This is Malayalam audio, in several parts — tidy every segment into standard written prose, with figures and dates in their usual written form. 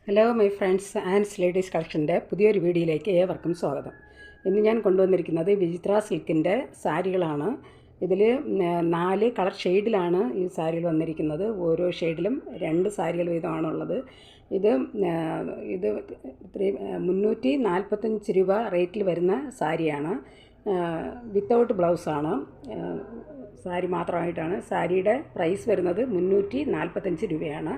ഹലോ മൈ ഫ്രണ്ട്സ് ആൻഡ്സ് ലേഡീസ് കളക്ഷൻ്റെ പുതിയൊരു വീഡിയോയിലേക്ക് ഏവർക്കും സ്വാഗതം. ഇന്ന് ഞാൻ കൊണ്ടുവന്നിരിക്കുന്നത് വിചിത്ര സിൽക്കിൻ്റെ സാരികളാണ്. ഇതിൽ 4 കളർ ഷെയ്ഡിലാണ് ഈ സാരികൾ വന്നിരിക്കുന്നത്. ഓരോ ഷെയ്ഡിലും 2 സാരികൾ വീതമാണുള്ളത്. ഇത് 345 രൂപ റേറ്റിൽ വരുന്ന സാരിയാണ്. വിത്തൗട്ട് ബ്ലൗസാണ്, സാരി മാത്രമായിട്ടാണ്. സാരിയുടെ പ്രൈസ് വരുന്നത് 345 രൂപയാണ്.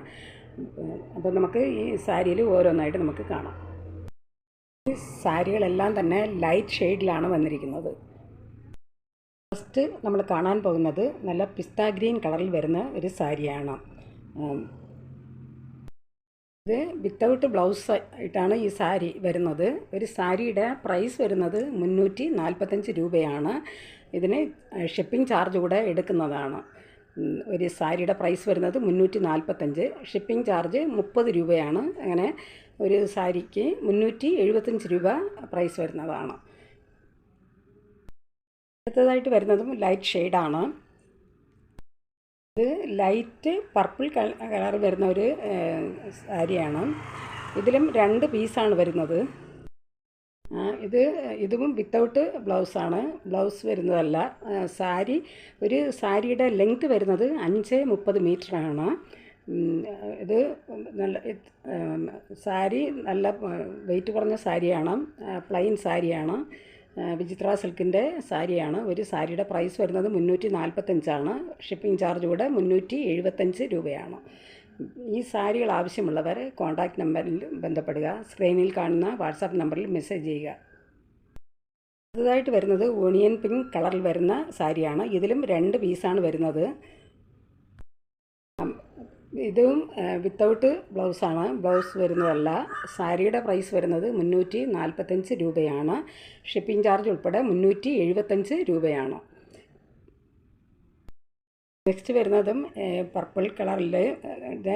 അപ്പോൾ നമുക്ക് ഈ സാരിയിൽ ഓരോന്നായിട്ട് നമുക്ക് കാണാം. ഈ സാരികളെല്ലാം തന്നെ ലൈറ്റ് ഷെയ്ഡിലാണ് വന്നിരിക്കുന്നത്. ഫസ്റ്റ് നമ്മൾ കാണാൻ പോകുന്നത് നല്ല പിസ്ത ഗ്രീൻ കളറിൽ വരുന്ന ഒരു സാരിയാണ്. ഇത് വിത്തൗട്ട് ബ്ലൗസ് ആയിട്ടാണ് ഈ സാരി വരുന്നത്. ഒരു സാരിയുടെ പ്രൈസ് വരുന്നത് 345 രൂപയാണ്. ഇതിന് ഷിപ്പിംഗ് ചാർജ് കൂടെ എടുക്കുന്നതാണ്. ഒരു സാരിയുടെ പ്രൈസ് വരുന്നത് 345, ഷിപ്പിംഗ് ചാർജ് 30 രൂപയാണ്. അങ്ങനെ ഒരു സാരിക്ക് 375 രൂപ പ്രൈസ് വരുന്നതാണ്. അടുത്തതായിട്ട് വരുന്നതും ലൈറ്റ് ഷെയ്ഡാണ്. ഇത് ലൈറ്റ് പർപ്പിൾ കളർ വരുന്ന ഒരു സാരിയാണ്. ഇതിലും 2 പീസാണ് വരുന്നത്. ഇതും വിത്തൗട്ട് ബ്ലൗസാണ്, ബ്ലൗസ് വരുന്നതല്ല. ഒരു സാരിയുടെ ലെങ്ത് വരുന്നത് 5-30 മീറ്ററാണ്. ഇത് നല്ല സാരി നല്ല വെയിറ്റ് കുറഞ്ഞ സാരിയാണ്, പ്ലെയിൻ സാരിയാണ്, വിചിത്ര സിൽക്കിൻ്റെ സാരിയാണ്. ഒരു സാരിയുടെ പ്രൈസ് വരുന്നത് 345 ഷിപ്പിംഗ് ചാർജ് കൂടെ 375 രൂപയാണ്. ഈ സാരികൾ ആവശ്യമുള്ളവർ കോൺടാക്റ്റ് നമ്പറിൽ ബന്ധപ്പെടുക. സ്ക്രീനിൽ കാണുന്ന വാട്സാപ്പ് നമ്പറിൽ മെസ്സേജ് ചെയ്യുക. അടുത്തതായിട്ട് വരുന്നത് ഓണിയൻ പിങ്ക് കളറിൽ വരുന്ന സാരിയാണ്. ഇതിലും 2 പീസാണ് വരുന്നത്. ഇതും വിത്തൗട്ട് ബ്ലൗസാണ്, ബ്ലൗസ് വരുന്നതല്ല. സാരിയുടെ പ്രൈസ് വരുന്നത് 345 രൂപയാണ്. ഷിപ്പിംഗ് ചാർജ് ഉൾപ്പെടെ 375 രൂപയാണ്. നെക്സ്റ്റ് വരുന്നതും പർപ്പിൾ കളറിൽ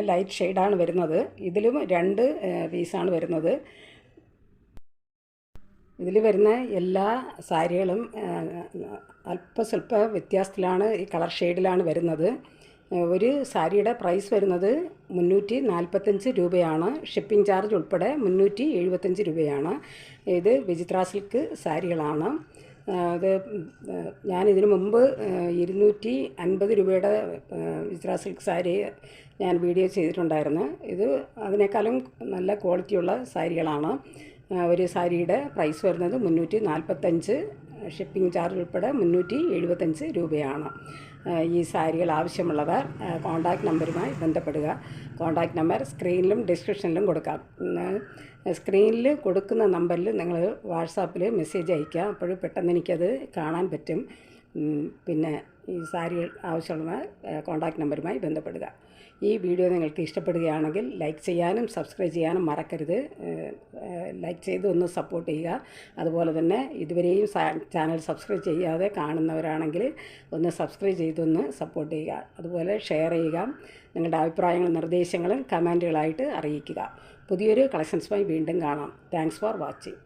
ലൈറ്റ് ഷെയ്ഡാണ് വരുന്നത്. ഇതിലും 2 പീസാണ് വരുന്നത്. ഇതിൽ വരുന്ന എല്ലാ സാരികളും അല്പസ്വല്പ വ്യത്യാസത്തിലാണ്, ഈ കളർ ഷെയ്ഡിലാണ് വരുന്നത്. ഒരു സാരിയുടെ പ്രൈസ് വരുന്നത് 345 രൂപയാണ്. ഷിപ്പിംഗ് ചാർജ് ഉൾപ്പെടെ 375 രൂപയാണ്. ഇത് വിചിത്ര സിൽക്ക് സാരികളാണ്. അത് ഞാനിതിനു മുമ്പ് 250 രൂപയുടെ വിചിത്ര സിൽക്ക് സാരി ഞാൻ വീഡിയോ ചെയ്തിട്ടുണ്ടായിരുന്നു. ഇത് അതിനേക്കാളും നല്ല ക്വാളിറ്റിയുള്ള സാരികളാണ്. ഒരു സാരിയുടെ പ്രൈസ് വരുന്നത് 345, ഷിപ്പിംഗ് ചാർജ് ഉൾപ്പെടെ 375 രൂപയാണ്. ഈ സാരികൾ ആവശ്യമുള്ളവർ കോൺടാക്റ്റ് നമ്പറുമായി ബന്ധപ്പെടുക. കോൺടാക്റ്റ് നമ്പർ സ്ക്രീനിലും ഡിസ്ക്രിപ്ഷനിലും കൊടുക്കാം. സ്ക്രീനിൽ കൊടുക്കുന്ന നമ്പറിൽ നിങ്ങൾ വാട്സാപ്പിൽ മെസ്സേജ് അയയ്ക്കുക. അപ്പോൾ പെട്ടെന്ന് എനിക്കത് കാണാൻ പറ്റും. പിന്നെ ഈ സാരികൾ ആവശ്യമുള്ളവർ കോൺടാക്റ്റ് നമ്പറുമായി ബന്ധപ്പെടുക. ഈ വീഡിയോ നിങ്ങൾക്ക് ഇഷ്ടപ്പെടുകയാണെങ്കിൽ ലൈക്ക് ചെയ്യാനും സബ്സ്ക്രൈബ് ചെയ്യാനും മറക്കരുത്. ലൈക്ക് ചെയ്ത് ഒന്ന് സപ്പോർട്ട് ചെയ്യുക. അതുപോലെ തന്നെ ഇതുവരെയും ചാനൽ സബ്സ്ക്രൈബ് ചെയ്യാതെ കാണുന്നവരാണെങ്കിൽ ഒന്ന് സബ്സ്ക്രൈബ് ചെയ്തൊന്ന് സപ്പോർട്ട് ചെയ്യുക. അതുപോലെ ഷെയർ ചെയ്യുക. നിങ്ങളുടെ അഭിപ്രായങ്ങളും നിർദ്ദേശങ്ങളും കമൻറ്റുകളായിട്ട് അറിയിക്കുക. പുതിയൊരു കളക്ഷൻസുമായി വീണ്ടും കാണാം. Thanks for watching.